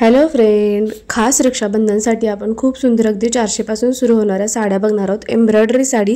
Hello friend, खास रक्षाबंधनसाठी आपण खूप सुंदर अगदी 400 पासून सुरू होणाऱ्या साड्या बघणार आहोत। एम्ब्रॉयडरी साडी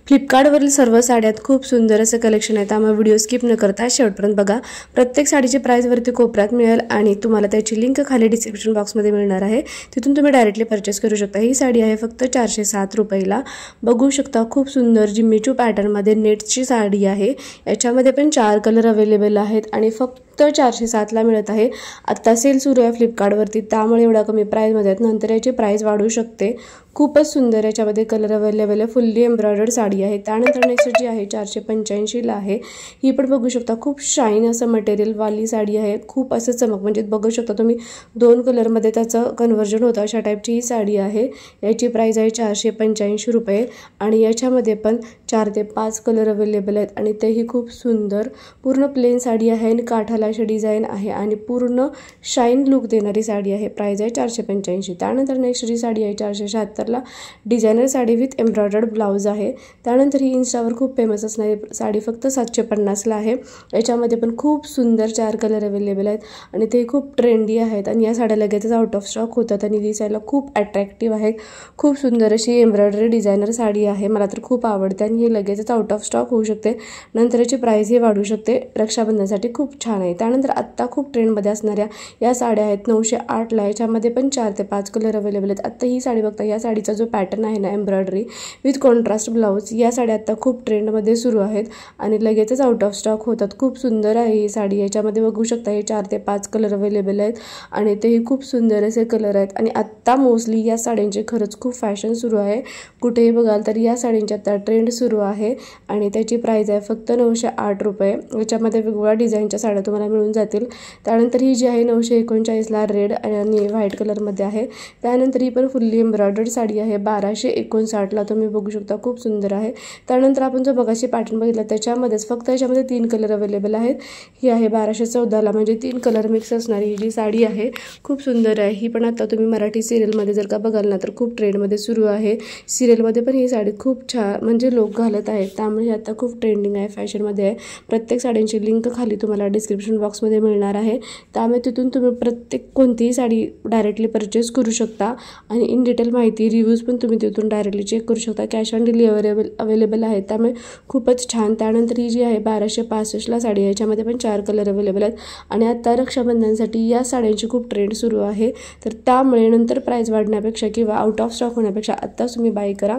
फ्लिपकार्टवरील सर्व साड्यात खूप सुंदर असं कलेक्शन आहे, त्यामुळे व्हिडिओ स्किप न करता शेवटपर्यंत बघा। प्रत्येक साडीची प्राइस वरती कोपऱ्यात मिळेल आणि तुम्हाला त्याची लिंक खाली डिस्क्रिप्शन बॉक्समध्ये मिळणार आहे, तिथून तुम्ही डायरेक्टली परचेस करू शकता। ही साडी आहे फक्त 407 रुपयाला। बघू शकता खूप सुंदर जिम्मीचू पॅटर्न मध्ये नेटची साडी आहे। याच्यामध्ये पण 4 कलर अवेलेबल आहेत आणि फक्त 407 ला मिळत आहे। आता सेल सुरू आहे फ्लिपकार्ट वरती, त्यामुळे एवढा कमी प्राइस मध्ये नंतर याची प्राइस वाढू शकते। खूपच सुंदर याच्यामध्ये कलर अवेलेबल आहे। फुल्ली एम्ब्रॉयडर्ड साडी आहे। त्यानंतर नेक्स्ट जी आहे 485 ला आहे। ही पण बघू शकता खूप शाईन असं मटेरियल वाली साडी आहे। खूप असं चमक, म्हणजे बघू शकता तुम्ही 2 कलर मध्ये त्याचं कन्वर्जन होतं अशा टाइपची ही साडी आहे। याची प्राइस आहे 485 रुपये आणि याच्यामध्ये पण 4 ते 5 कलर अवेलेबल आहेत आणि तेही खूप सुंदर। पूर्ण प्लेन साडी आहे आणि काठाला अशी डिझाइन आहे आणि पूर्ण शाईन लुक देणारी साडी आहे। प्राइस आहे 485। त्यानंतर नेक्स्ट जी साडी आहे 476 ला, designer sari with embroidered blouse आहे। त्यानंतर ही इन्स्टावर खूप फेमस असणारी साडी फक्त 750 ला आहे। याच्यामध्ये पण खूप सुंदर 4 कलर अवेलेबल आहेत आणि ते खूप ट्रेंडी आहेत आणि या साड्या लगेचच आउट ऑफ स्टॉक होतात आणि दिसायला खूप अट्रॅक्टिव्ह आहेत। खूप सुंदर अशी एम्ब्रॉयडरी डिझायनर साडी आहे, मला तर खूप आवडते आणि ही लगेचच आउट ऑफ स्टॉक होऊ शकते, नंतर याची प्राइस ही वाढू शकते। रक्षाबंधनसाठी खूप छान आहे। त्यानंतर आत्ता खूप ट्रेंडमध्ये असणाऱ्या या साड्या आहेत 908 ला। याच्यामध्ये पण 4 ते 5 कलर अवेलेबल आहेत। आत्ता ही साडी बघता, या साडीचा जो पॅटर्न आहे ना एम्ब्रॉयडरी विथ कॉन्ट्रास्ट ब्लाउज, या साड्या आत्ता खूप ट्रेंडमध्ये सुरू आहेत आणि लगेचच आउट ऑफ स्टॉक होतात। खूप सुंदर आहे ही साडी। याच्यामध्ये बघू शकता हे 4 ते 5 कलर अवेलेबल आहेत आणि तेही खूप सुंदर असे कलर आहेत आणि आत्ता मोस्टली या साड्यांचे खरंच खूप फॅशन सुरू आहे। कुठेही बघाल तर या साड्यांची आता ट्रेंड सुरू आहे आणि त्याची प्राइस आहे फक्त 908 रुपये। याच्यामध्ये वेगवेगळ्या डिझाईनच्या साड्या तुम्हाला मिळून जातील। त्यानंतर ही जी आहे 939 ला रेड आणि व्हाईट कलरमध्ये आहे। त्यानंतर ही पण फुल्ली एम्ब्रॉयडर्ड साडी आहे 1259 ला, तुम्ही बघू शकता खूप सुंदर आहे। त्यानंतर आपण जो बघाशी पॅटर्न बघितला त्याच्यामध्येच फक्त याच्यामध्ये 3 कलर अवेलेबल आहेत। ही आहे 1214 ला, म्हणजे 3 कलर मिक्स असणारी ही जी साडी आहे खूप सुंदर आहे। ही पण आता तुम्ही मराठी सिरियलमध्ये जर का बघाल ना तर खूप ट्रेंडमध्ये सुरू आहे। सिरियलमध्ये पण ही साडी खूप छान म्हणजे लोक घालत आहेत, त्यामुळे आता खूप ट्रेंडिंग आहे, फॅशनमध्ये आहे। प्रत्येक साड्यांची लिंक खाली तुम्हाला डिस्क्रिप्शन बॉक्समध्ये मिळणार आहे, त्यामुळे तिथून तुम्ही प्रत्येक कोणतीही साडी डायरेक्टली परचेस करू शकता आणि इन डिटेल माहिती रिव्ह्यूज पण तुम्ही तिथून डायरेक्टली चेक करू शकता। कॅश ऑन डिलिव्हरी अवेलेबल आहे, त्यामुळे खूपच छान। त्यानंतर ही जी आहे 1265 ला साडी, याच्यामध्ये पण 4 कलर अवेलेबल आहेत आणि आता रक्षाबंधनसाठी या साड्यांची खूप ट्रेंड सुरू आहे, तर त्यामुळे नंतर प्राइस वाढण्यापेक्षा किंवा आउट ऑफ स्टॉक होण्यापेक्षा आत्ताच तुम्ही बाय करा।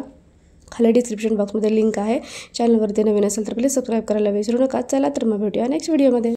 खाली डिस्क्रिप्शन बॉक्समध्ये लिंक आहे। चॅनलवरती नवीन असेल तर प्लीज सबस्क्राईब करायला विसरू नका। चला तर मग भेटूया नेक्स्ट व्हिडिओमध्ये।